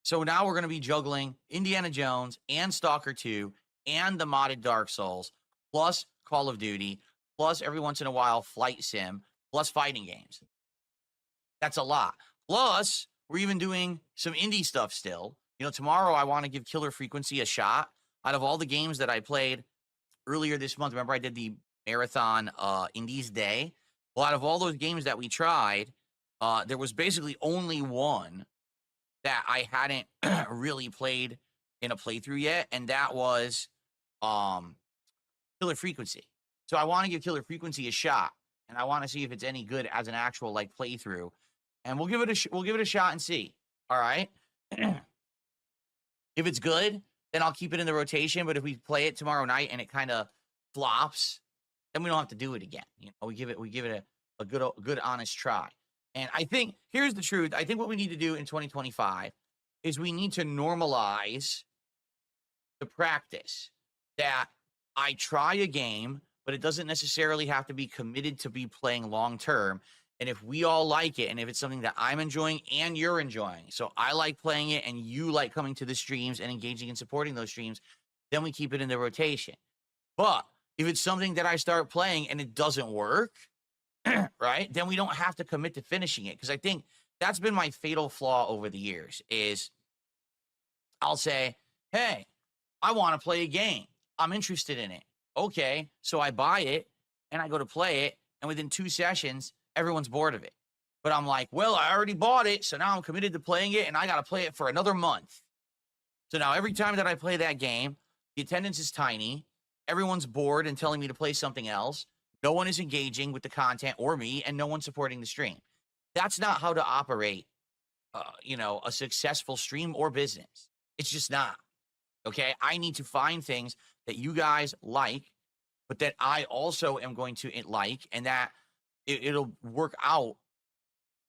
So now we're going to be juggling Indiana Jones and Stalker 2 and the modded Dark Souls, plus Call of Duty, plus every once in a while Flight Sim, plus fighting games. That's a lot. Plus, we're even doing some indie stuff still. Tomorrow I want to give Killer Frequency a shot. Out of all the games that I played earlier this month, remember I did the marathon Indies Day? Well, out of all those games that we tried, there was basically only one that I hadn't really played in a playthrough yet, and that was Killer Frequency. So I want to give Killer Frequency a shot, and I want to see if it's any good as an actual playthrough, and we'll give it a shot and see. All right. If it's good, then I'll keep it in the rotation. But if we play it tomorrow night and it kind of flops, then we don't have to do it again. We give it a good honest try. And I think here's the truth. I think what we need to do in 2025 is we need to normalize the practice that I try a game, but it doesn't necessarily have to be committed to be playing long term. And if we all like it, and if it's something that I'm enjoying and you're enjoying, so I like playing it and you like coming to the streams and engaging and supporting those streams, then we keep it in the rotation. But if it's something that I start playing and it doesn't work, right, then we don't have to commit to finishing it. Because I think that's been my fatal flaw over the years is I'll say, hey, I want to play a game. I'm interested in it. Okay, so I buy it and I go to play it. And within 2 sessions, everyone's bored of it. But I'm like, well, I already bought it. So now I'm committed to playing it and I got to play it for another month. So now every time that I play that game, the attendance is tiny. Everyone's bored and telling me to play something else. No one is engaging with the content or me, and no one's supporting the stream. That's not how to operate, a successful stream or business. It's just not. Okay, I need to find things that you guys like, but that I also am going to like, and that it'll work out.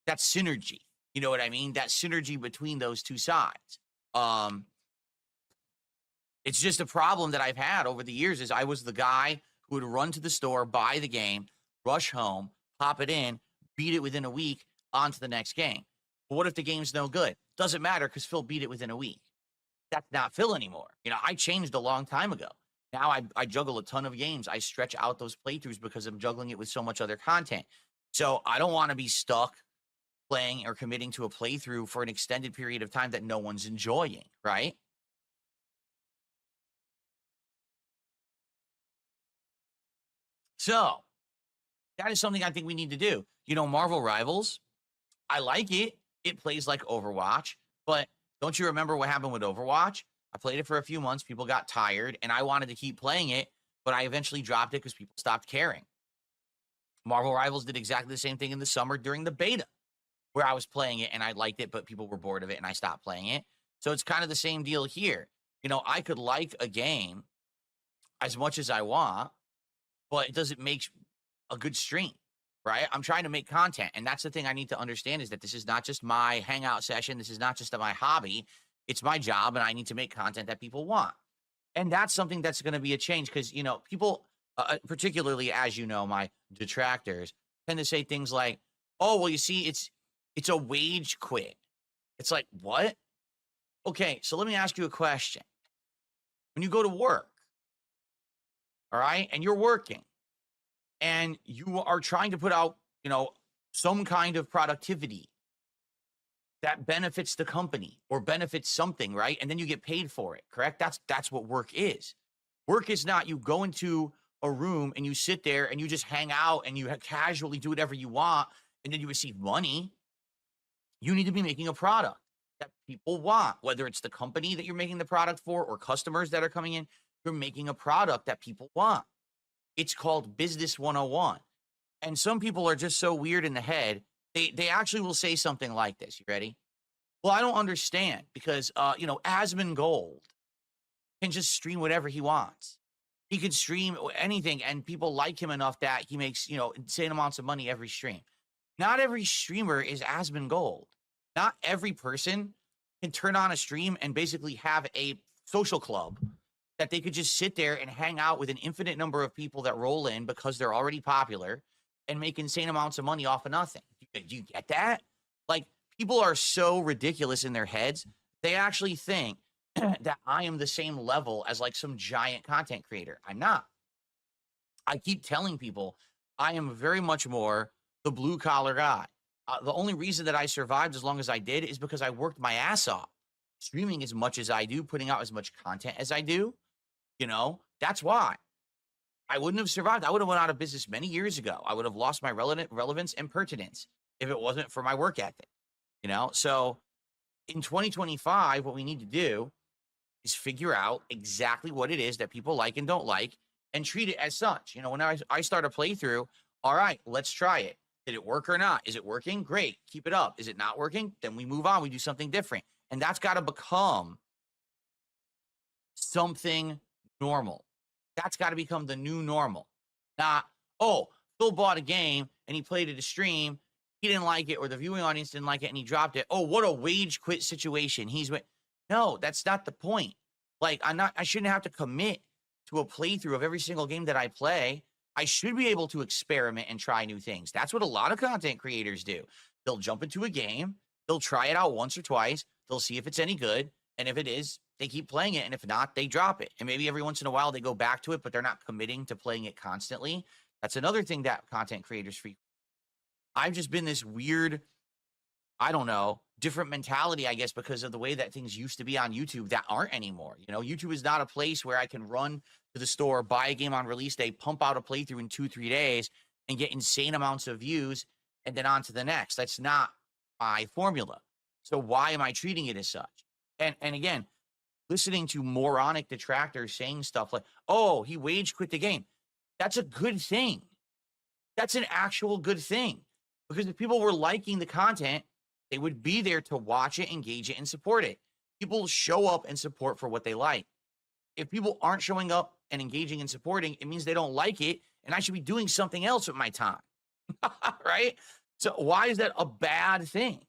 That synergy. You know what I mean? That synergy between those two sides. It's just a problem that I've had over the years is I was the guy who would run to the store, buy the game, rush home, pop it in, beat it within a week, on to the next game. But what if the game's no good? Doesn't matter because Phil beat it within a week. That's not Phil anymore. I changed a long time ago. Now I juggle a ton of games. I stretch out those playthroughs because I'm juggling it with so much other content. So I don't want to be stuck playing or committing to a playthrough for an extended period of time that no one's enjoying, right? So that is something I think we need to do. Marvel Rivals, I like it. It plays like Overwatch, but don't you remember what happened with Overwatch? I played it for a few months. People got tired, and I wanted to keep playing it, but I eventually dropped it because people stopped caring. Marvel Rivals did exactly the same thing in the summer during the beta, where I was playing it, and I liked it, but people were bored of it, and I stopped playing it. So it's kind of the same deal here. I could like a game as much as I want, but it doesn't make a good stream, right? I'm trying to make content, and that's the thing I need to understand is that this is not just my hangout session. This is not just my hobby. It's my job, and I need to make content that people want. And that's something that's going to be a change because, people, particularly, as my detractors, tend to say things like, oh, well, you see, it's a wage quit. It's like, what? Okay, so let me ask you a question. When you go to work, all right, and you're working, and you are trying to put out, some kind of productivity that benefits the company or benefits something, right? And then you get paid for it, correct? That's what work is. Work is not you go into a room and you sit there and you just hang out and you casually do whatever you want and then you receive money. You need to be making a product that people want, whether it's the company that you're making the product for or customers that are coming in. You're making a product that people want. It's called Business 101. And some people are just so weird in the head. They actually will say something like this. You ready? Well, I don't understand because, Asmongold can just stream whatever he wants. He can stream anything and people like him enough that he makes, insane amounts of money every stream. Not every streamer is Asmongold. Not every person can turn on a stream and basically have a social club that they could just sit there and hang out with an infinite number of people that roll in because they're already popular and make insane amounts of money off of nothing. Do you get that? Like, people are so ridiculous in their heads They actually think that I am the same level as like some giant content creator. I'm not. I keep telling people I am very much more the blue collar guy. The only reason that I survived as long as I did is because I worked my ass off, streaming as much as I do, putting out as much content as I do. That's why I wouldn't have survived. I would have went out of business many years ago. I would have lost my relevance and pertinence if it wasn't for my work ethic. So in 2025, what we need to do is figure out exactly what it is that people like and don't like and treat it as such. When I start a playthrough, all right, let's try it. Did it work or not? Is it working? Great. Keep it up. Is it not working? Then we move on. We do something different. And that's got to become something normal. That's got to become the new normal. Not, oh, Phil bought a game and he played it to stream. He didn't like it, or the viewing audience didn't like it and he dropped it. Oh, what a wage quit situation. No, that's not the point. Like, I shouldn't have to commit to a playthrough of every single game that I play. I should be able to experiment and try new things. That's what a lot of content creators do. They'll jump into a game, they'll try it out once or twice, they'll see if it's any good, and if it is, they keep playing it, and if not, they drop it. And maybe every once in a while they go back to it, but they're not committing to playing it constantly. That's another thing that content creators freak. I've just been this weird, I don't know, different mentality, I guess, because of the way that things used to be on YouTube that aren't anymore. YouTube is not a place where I can run to the store, buy a game on release day, pump out a playthrough in 2-3 days, and get insane amounts of views, and then on to the next. That's not my formula. So why am I treating it as such? And again, listening to moronic detractors saying stuff like, oh, he wage quit the game. That's a good thing. That's an actual good thing. Because if people were liking the content, they would be there to watch it, engage it, and support it. People show up and support for what they like. If people aren't showing up and engaging and supporting, it means they don't like it, and I should be doing something else with my time, right? So why is that a bad thing?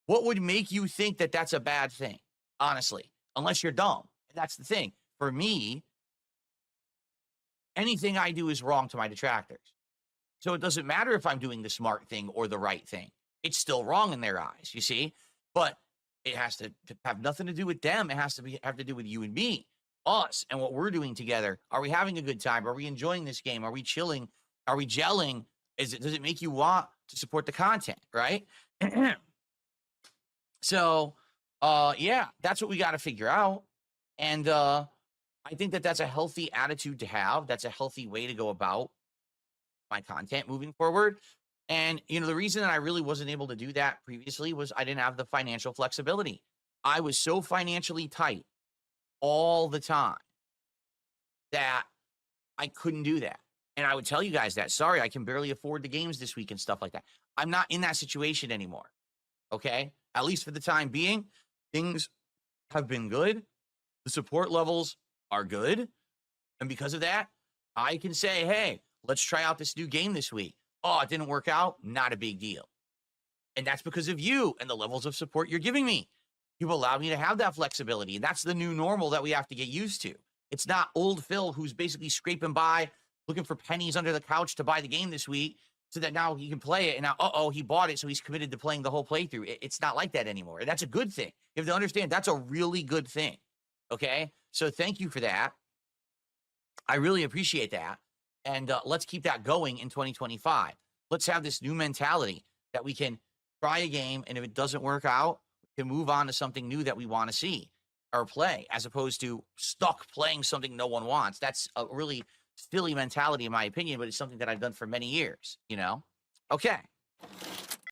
What would make you think that that's a bad thing, honestly, unless you're dumb? That's the thing. For me, anything I do is wrong to my detractors. So it doesn't matter if I'm doing the smart thing or the right thing. It's still wrong in their eyes, you see? But it has to have nothing to do with them. It has to have to do with you and me, us, and what we're doing together. Are we having a good time? Are we enjoying this game? Are we chilling? Are we gelling? Does it make you want to support the content, right? So, yeah, that's what we got to figure out. And I think that that's a healthy attitude to have. That's a healthy way to go about my content moving forward. And, the reason that I really wasn't able to do that previously was I didn't have the financial flexibility. I was so financially tight all the time that I couldn't do that. And I would tell you guys that, sorry, I can barely afford the games this week and stuff like that. I'm not in that situation anymore. Okay. At least for the time being, things have been good. The support levels are good. And because of that, I can say, hey, let's try out this new game this week. Oh, it didn't work out. Not a big deal. And that's because of you and the levels of support you're giving me. You've allowed me to have that flexibility. And that's the new normal that we have to get used to. It's not old Phil who's basically scraping by, looking for pennies under the couch to buy the game this week so that now he can play it. And now, he bought it, so he's committed to playing the whole playthrough. It's not like that anymore. And that's a good thing. You have to understand that's a really good thing. Okay? So thank you for that. I really appreciate that. And let's keep that going in 2025. Let's have this new mentality that we can try a game, and if it doesn't work out, we can move on to something new that we want to see or play, as opposed to stuck playing something no one wants. That's a really silly mentality, in my opinion, but it's something that I've done for many years, Okay.